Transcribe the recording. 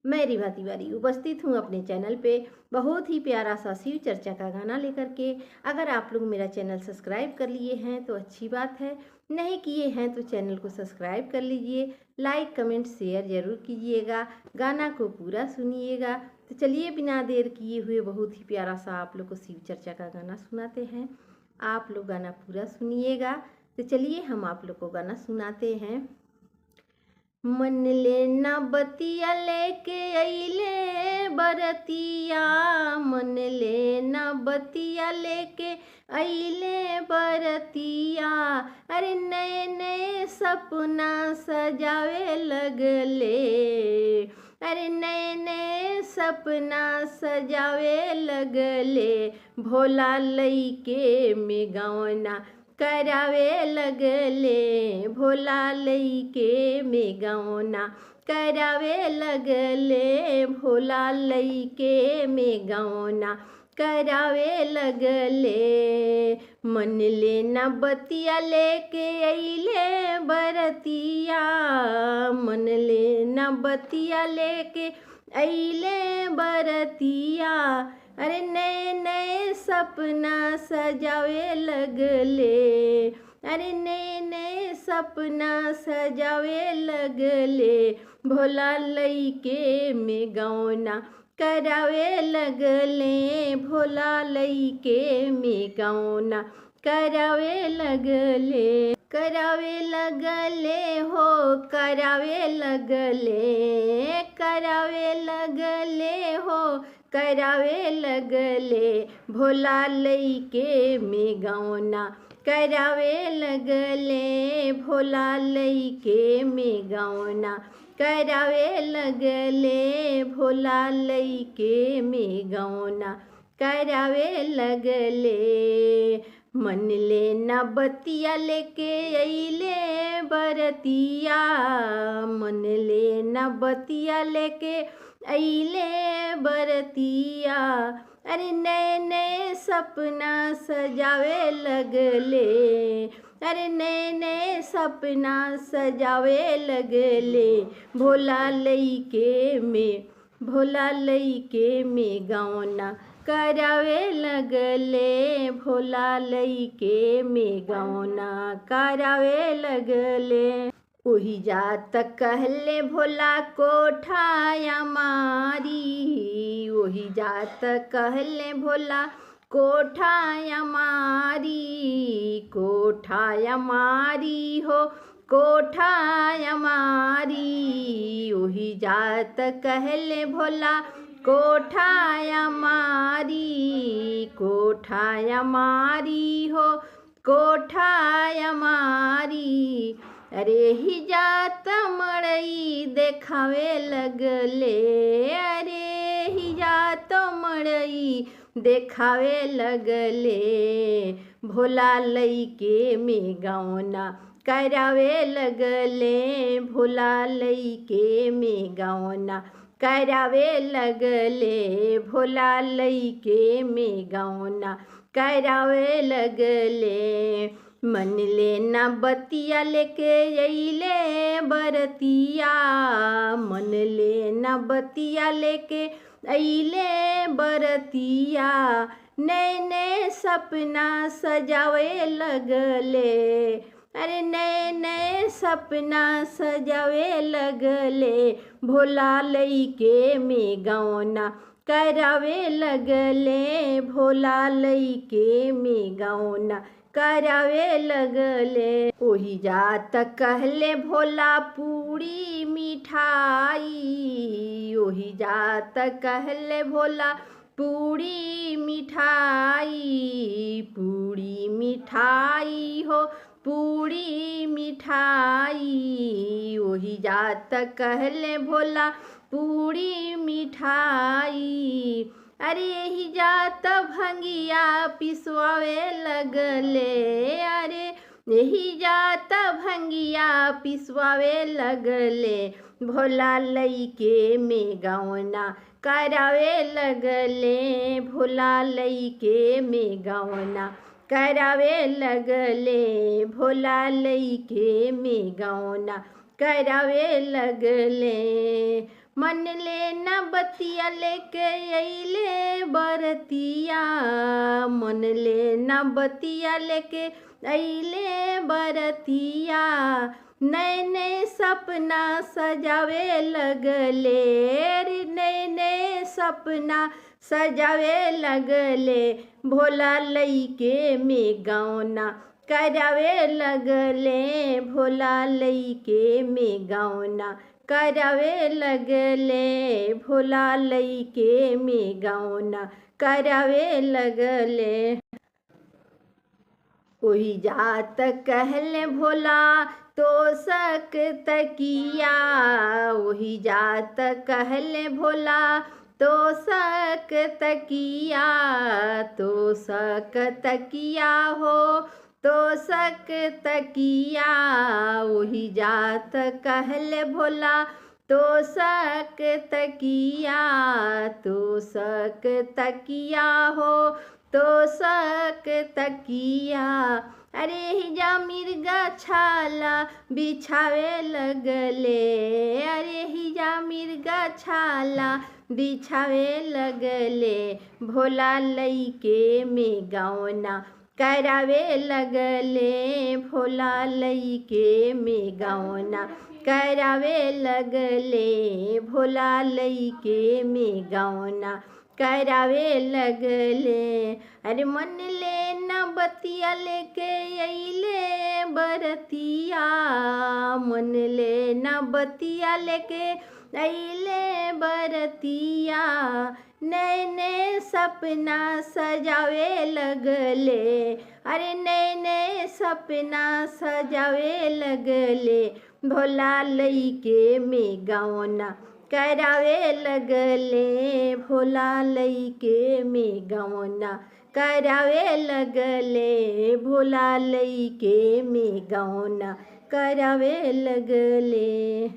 मैं रिभा तिवारी उपस्थित हूँ अपने चैनल पे बहुत ही प्यारा सा शिव चर्चा का गाना लेकर के। अगर आप लोग मेरा चैनल सब्सक्राइब कर लिए हैं तो अच्छी बात है, नहीं किए हैं तो चैनल को सब्सक्राइब कर लीजिए, लाइक कमेंट शेयर ज़रूर कीजिएगा, गाना को पूरा सुनिएगा। तो चलिए बिना देर किए हुए बहुत ही प्यारा सा आप लोग को शिव चर्चा का गाना सुनाते हैं। आप लोग गाना पूरा सुनिएगा। तो चलिए हम आप लोग को गाना सुनाते हैं। मन लेना बतिया लेके अइले बरतिया, मन लेना बतिया लेके अइले बरतिया। अरे नए नए सपना सजावे लगले, अरे नए नए सपना सजावे लगले। भोला लइके में गवना करावे लगले, भोला लइके में गवना करावे लगले, भोला लइके में गवना करावे लगले। मन लेना बतिया लेके अइले बरतिया, मन लेना बतिया लेके अइले बरतिया। अरे नए नए सपना सजावे लगले, अरे नए नए सपना सजावे लगले। भोला लइके में गवना करावे लगले, भोला लइके में गवना करावे लगले, करावे लगले हो करावे लगले, करावे लगले हो करावे लगले। भोला लइके में गवना करावे लगले, भोला लइके में गवना करावे लगले, भोला लइके में गवना करावे लगले। मन लेना बतिया लेके अइले बरतिया, मन लेना बतिया लेके अइले बरतिया। अरे नए नए सपना सजावे लगले, अरे नए नए सपना सजावे लगले। भोला लइके में, भोला लइके में गवना करावे लगले, भोला लइके में गवना करावे लगले। ओही जात कहले भोला कोठाया मारी, ओही जात कहले भोला कोठाया मारी, कोठाया मारी हो कोठाया मारी। ओही जात कहले भोला कोठाया मारी, कोठाया मारी हो कोठाया मारी। अरे ही जात मड़ई देखावे लगले, अरे ही जात मड़ई देखावे लगले। भोला लइके में गवना करावे लगले, भोला लइके में गवना करावे लगले, भोला लइके में गवना करावे लगले। मन लेना बतिया लेके अइले बरतिया, मन लेना बतिया लेके अइले बरतिया। नए नए सपना सजावे लगले, अरे नए नए सपना सजावे लगले। भोला लइके में गवना करावे लगले, भोला लइके में गवना करावे लगले। ओही जात कहले भोला पूरी मिठाई, ओही जात कहले भोला पूरी मिठाई, पूरी मिठाई हो पूरी मिठाई। ओही जात कहले भोला पूरी मिठाई। अरे यही जात भंगिया पिसवावे लगले, अरे यही जात भंगिया पिसवावे लगले। भोला लइके में गवना करावे लगले, भोला लइके में गवना करावे लगले, भोला लइके में गवना करावे लगले। मन ले न बतिया लेके अइले बरतिया, मन ले न बतिया लेके अइले बरतिया, नए नए सपना सजावे लगले रे, नए नए सपना सजावे लगले, भोला लइके में गौना करावे लगले, भोला लइके में गौना करावे लगले, भोला लइके में गौना करावे लगले। ओही जात कहले भोला तो सक तकिया, ओही जात कहले भोला तो सक तकिया, तो सक तकिया हो तो सक तकिया, ओही जात कहले भोला तो सक तकिया, तो सक तकिया हो तो सक तकिया, अरे हिजा मिर्गा छाला बिछावे लगले, अरे हिजा मिर्गा छाला बिछावे लगले, भोला लइके में गौना करावे लगले, भोला लइके में गौना करावे लगले, भोला लइके में गौना करावे लगले। अरे मन ले न बतिया लेके अइले बरतिया, मन ले न बतिया लेके अइले बरतिया, नए नए सपना सजावे लगले, अरे नए नए सपना सजावे लगले, भोला लइके में गौना करावे लगले, भोला लइके में गौना करावे लगले, भोला लइके में गौना करावे लगले।